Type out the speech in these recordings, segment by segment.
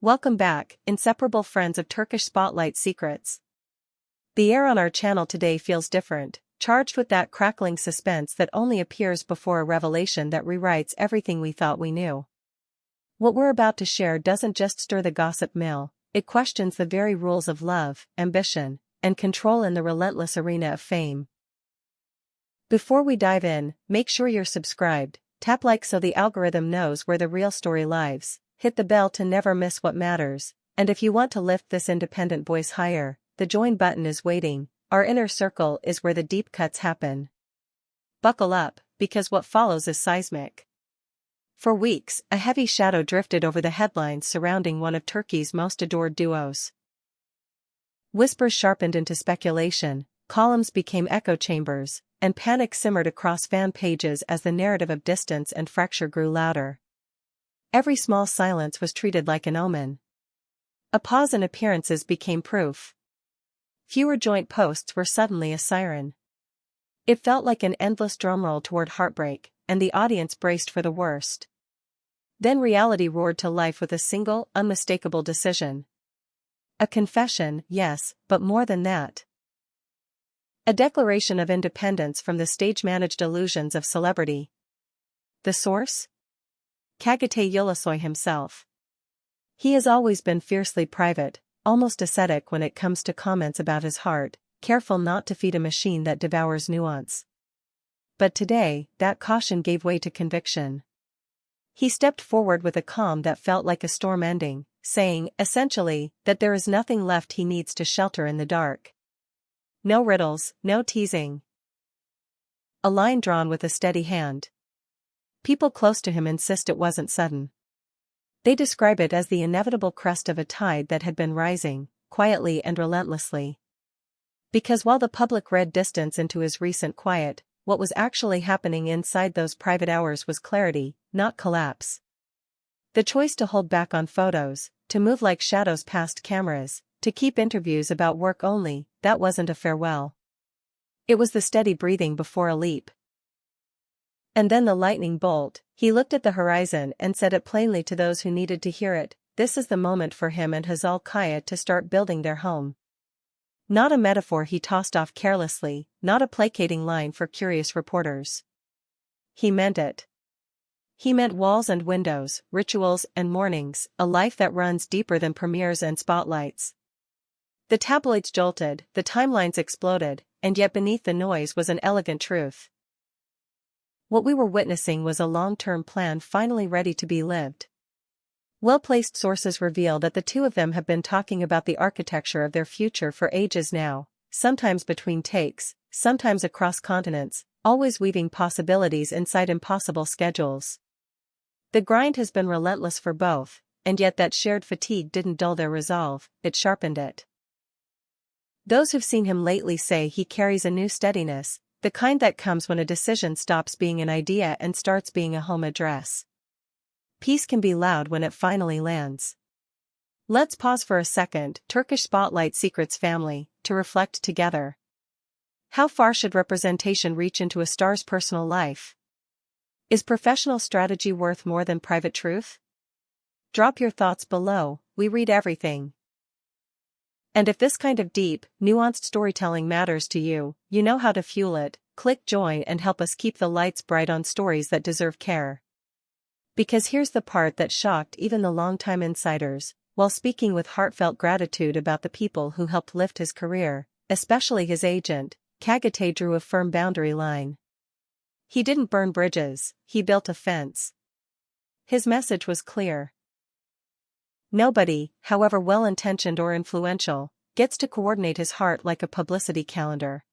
Welcome back, inseparable friends of Turkish Spotlight Secrets. The air on our channel today feels different, charged with that crackling suspense that only appears before a revelation that rewrites everything we thought we knew. What we're about to share doesn't just stir the gossip mill, it questions the very rules of love, ambition, and control in the relentless arena of fame. Before we dive in, make sure you're subscribed, tap like so the algorithm knows where the real story lives. Hit the bell to never miss what matters, and if you want to lift this independent voice higher, the join button is waiting. Our inner circle is where the deep cuts happen. Buckle up, because what follows is seismic. For weeks, a heavy shadow drifted over the headlines surrounding one of Turkey's most adored duos. Whispers sharpened into speculation, columns became echo chambers, and panic simmered across fan pages as the narrative of distance and fracture grew louder. Every small silence was treated like an omen. A pause in appearances became proof. Fewer joint posts were suddenly a siren. It felt like an endless drumroll toward heartbreak, and the audience braced for the worst. Then reality roared to life with a single, unmistakable decision. A confession, yes, but more than that. A declaration of independence from the stage-managed illusions of celebrity. The source? Kagate Yulasoy himself. He has always been fiercely private, almost ascetic when it comes to comments about his heart, careful not to feed a machine that devours nuance. But today, that caution gave way to conviction. He stepped forward with a calm that felt like a storm ending, saying, essentially, that there is nothing left he needs to shelter in the dark. No riddles, no teasing. A line drawn with a steady hand. People close to him insist it wasn't sudden. They describe it as the inevitable crest of a tide that had been rising, quietly and relentlessly. Because while the public read distance into his recent quiet, what was actually happening inside those private hours was clarity, not collapse. The choice to hold back on photos, to move like shadows past cameras, to keep interviews about work only, that wasn't a farewell. It was the steady breathing before a leap. And then the lightning bolt. He looked at the horizon and said it plainly to those who needed to hear it. This is the moment for him and Hazal to start building their home. Not a metaphor he tossed off carelessly, not a placating line for curious reporters. He meant it. He meant walls and windows, rituals and mornings, a life that runs deeper than premieres and spotlights. The tabloids jolted, the timelines exploded, and yet beneath the noise was an elegant truth. What we were witnessing was a long-term plan finally ready to be lived. Well-placed sources reveal that the two of them have been talking about the architecture of their future for ages now, sometimes between takes, sometimes across continents, always weaving possibilities inside impossible schedules. The grind has been relentless for both, and yet that shared fatigue didn't dull their resolve, it sharpened it. Those who've seen him lately say he carries a new steadiness, the kind that comes when a decision stops being an idea and starts being a home address. Peace can be loud when it finally lands. Let's pause for a second, Turkish Spotlight Secrets family, to reflect together. How far should representation reach into a star's personal life? Is professional strategy worth more than private truth? Drop your thoughts below, we read everything. And if this kind of deep, nuanced storytelling matters to you, you know how to fuel it. Click join and help us keep the lights bright on stories that deserve care. Because here's the part that shocked even the longtime insiders, while speaking with heartfelt gratitude about the people who helped lift his career, especially his agent, Kagate drew a firm boundary line. He didn't burn bridges, he built a fence. His message was clear. Nobody, however well-intentioned or influential, gets to coordinate his heart like a publicity calendar.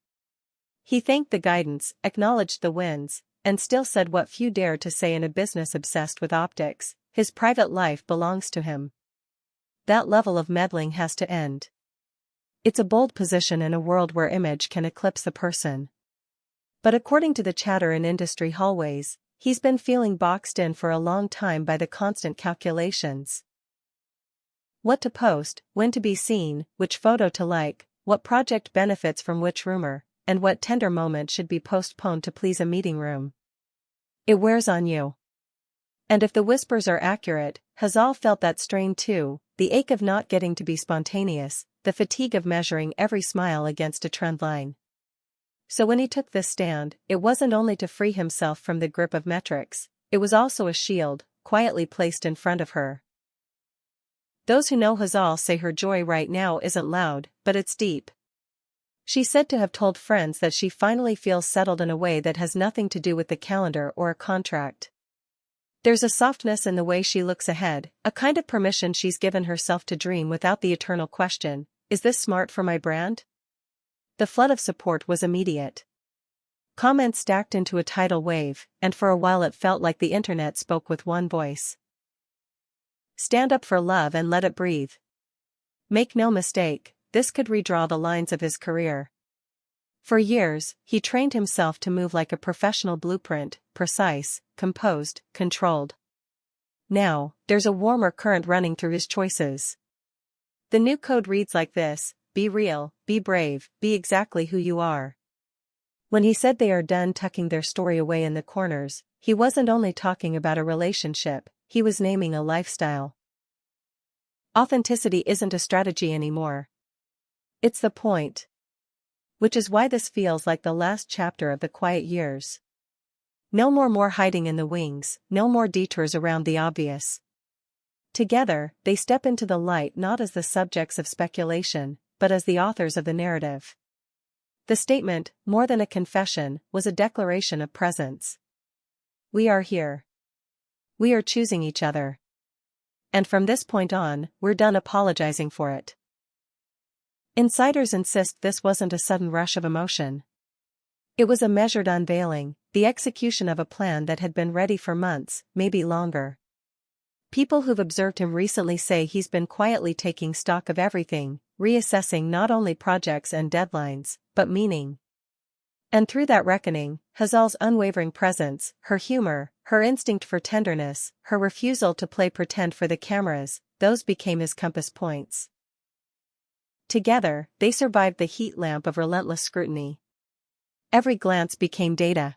He thanked the guidance, acknowledged the wins, and still said what few dare to say in a business obsessed with optics: his private life belongs to him. That level of meddling has to end. It's a bold position in a world where image can eclipse the person. But according to the chatter in industry hallways, he's been feeling boxed in for a long time by the constant calculations. What to post, when to be seen, which photo to like, what project benefits from which rumor, and what tender moment should be postponed to please a meeting room. It wears on you. And if the whispers are accurate, Hazal felt that strain too, the ache of not getting to be spontaneous, the fatigue of measuring every smile against a trend line. So when he took this stand, it wasn't only to free himself from the grip of metrics, it was also a shield, quietly placed in front of her. Those who know Hazal say her joy right now isn't loud, but it's deep. She said to have told friends that she finally feels settled in a way that has nothing to do with the calendar or a contract. There's a softness in the way she looks ahead, a kind of permission she's given herself to dream without the eternal question, is this smart for my brand? The flood of support was immediate. Comments stacked into a tidal wave, and for a while it felt like the internet spoke with one voice. Stand up for love and let it breathe. Make no mistake, this could redraw the lines of his career. For years, he trained himself to move like a professional blueprint, precise, composed, controlled. Now, there's a warmer current running through his choices. The new code reads like this: be real, be brave, be exactly who you are. When he said they are done tucking their story away in the corners, he wasn't only talking about a relationship, he was naming a lifestyle. Authenticity isn't a strategy anymore. It's the point. Which is why this feels like the last chapter of the quiet years. No more hiding in the wings, no more detours around the obvious. Together, they step into the light not as the subjects of speculation, but as the authors of the narrative. The statement, more than a confession, was a declaration of presence. We are here. We are choosing each other. And from this point on, we're done apologizing for it. Insiders insist this wasn't a sudden rush of emotion. It was a measured unveiling, the execution of a plan that had been ready for months, maybe longer. People who've observed him recently say he's been quietly taking stock of everything, reassessing not only projects and deadlines, but meaning. And through that reckoning, Huzzal's unwavering presence, her humor, her instinct for tenderness, her refusal to play pretend for the cameras, those became his compass points. Together, they survived the heat lamp of relentless scrutiny. Every glance became data.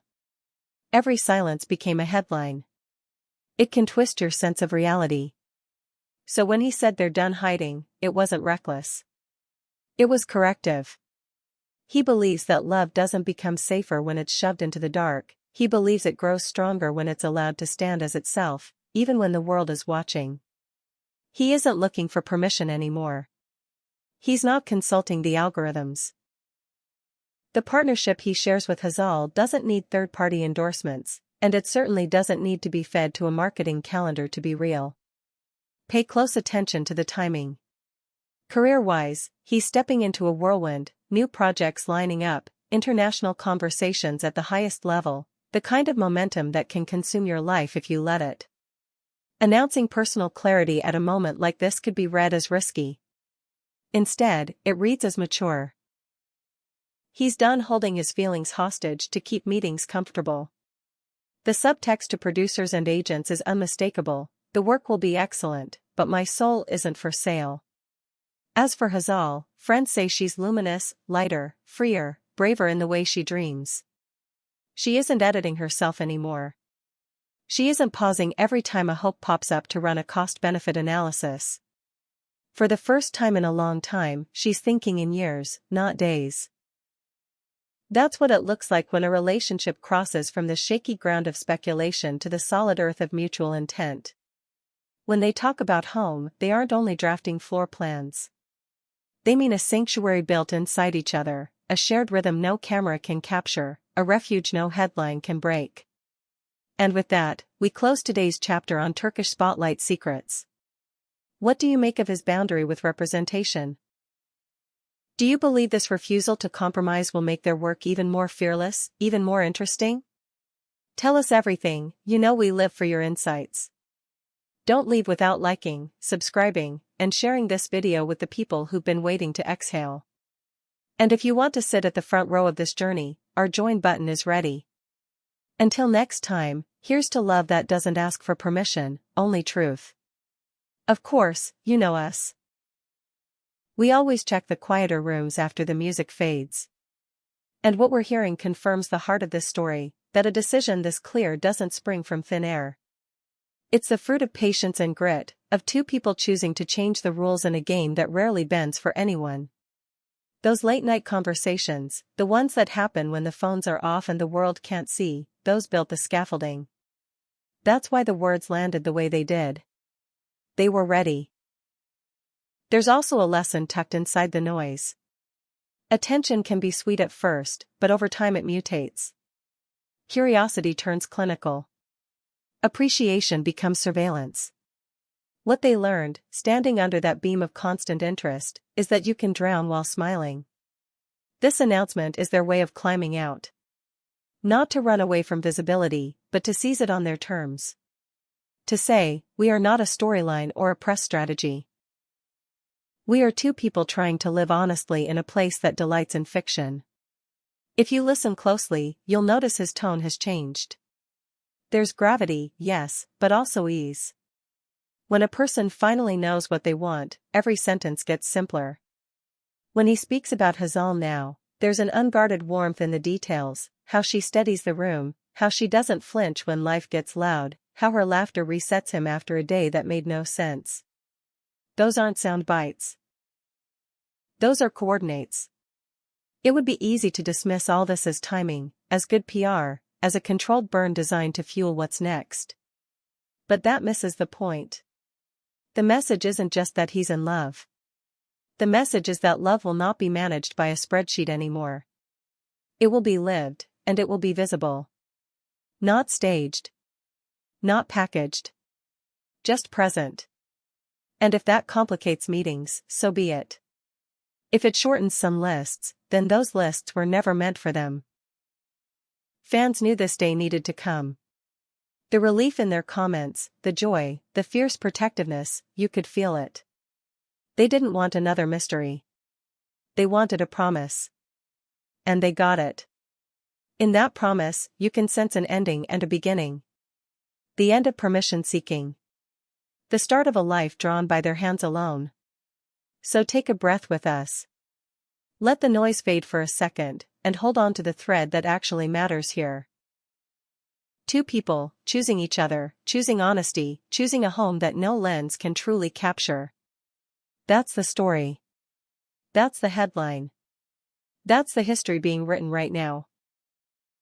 Every silence became a headline. It can twist your sense of reality. So when he said they're done hiding, it wasn't reckless. It was corrective. He believes that love doesn't become safer when it's shoved into the dark, he believes it grows stronger when it's allowed to stand as itself, even when the world is watching. He isn't looking for permission anymore. He's not consulting the algorithms. The partnership he shares with Hazal doesn't need third-party endorsements, and it certainly doesn't need to be fed to a marketing calendar to be real. Pay close attention to the timing. Career-wise, he's stepping into a whirlwind, new projects lining up, international conversations at the highest level, the kind of momentum that can consume your life if you let it. Announcing personal clarity at a moment like this could be read as risky. Instead, it reads as mature. He's done holding his feelings hostage to keep meetings comfortable. The subtext to producers and agents is unmistakable: the work will be excellent, but my soul isn't for sale. As for Hazal, friends say she's luminous, lighter, freer, braver in the way she dreams. She isn't editing herself anymore. She isn't pausing every time a hope pops up to run a cost-benefit analysis. For the first time in a long time, she's thinking in years, not days. That's what it looks like when a relationship crosses from the shaky ground of speculation to the solid earth of mutual intent. When they talk about home, they aren't only drafting floor plans. They mean a sanctuary built inside each other, a shared rhythm no camera can capture, a refuge no headline can break. And with that, we close today's chapter on Turkish Spotlight Secrets. What do you make of his boundary with representation? Do you believe this refusal to compromise will make their work even more fearless, even more interesting? Tell us everything, you know we live for your insights. Don't leave without liking, subscribing, and sharing this video with the people who've been waiting to exhale. And if you want to sit at the front row of this journey, our join button is ready. Until next time, here's to love that doesn't ask for permission, only truth. Of course, you know us. We always check the quieter rooms after the music fades. And what we're hearing confirms the heart of this story, that a decision this clear doesn't spring from thin air. It's the fruit of patience and grit, of two people choosing to change the rules in a game that rarely bends for anyone. Those late-night conversations, the ones that happen when the phones are off and the world can't see, those built the scaffolding. That's why the words landed the way they did. They were ready. There's also a lesson tucked inside the noise. Attention can be sweet at first, but over time it mutates. Curiosity turns clinical. Appreciation becomes surveillance. What they learned, standing under that beam of constant interest, is that you can drown while smiling. This announcement is their way of climbing out. Not to run away from visibility, but to seize it on their terms. To say, we are not a storyline or a press strategy. We are two people trying to live honestly in a place that delights in fiction. If you listen closely, you'll notice his tone has changed. There's gravity, yes, but also ease. When a person finally knows what they want, every sentence gets simpler. When he speaks about Hazal now, there's an unguarded warmth in the details, how she steadies the room, how she doesn't flinch when life gets loud, how her laughter resets him after a day that made no sense. Those aren't sound bites. Those are coordinates. It would be easy to dismiss all this as timing, as good PR, as a controlled burn designed to fuel what's next. But that misses the point. The message isn't just that he's in love. The message is that love will not be managed by a spreadsheet anymore. It will be lived, and it will be visible. Not staged. Not packaged. Just present. And if that complicates meetings, so be it. If it shortens some lists, then those lists were never meant for them. Fans knew this day needed to come. The relief in their comments, the joy, the fierce protectiveness, you could feel it. They didn't want another mystery. They wanted a promise. And they got it. In that promise, you can sense an ending and a beginning. The end of permission seeking. The start of a life drawn by their hands alone. So take a breath with us. Let the noise fade for a second, and hold on to the thread that actually matters here. Two people, choosing each other, choosing honesty, choosing a home that no lens can truly capture. That's the story. That's the headline. That's the history being written right now.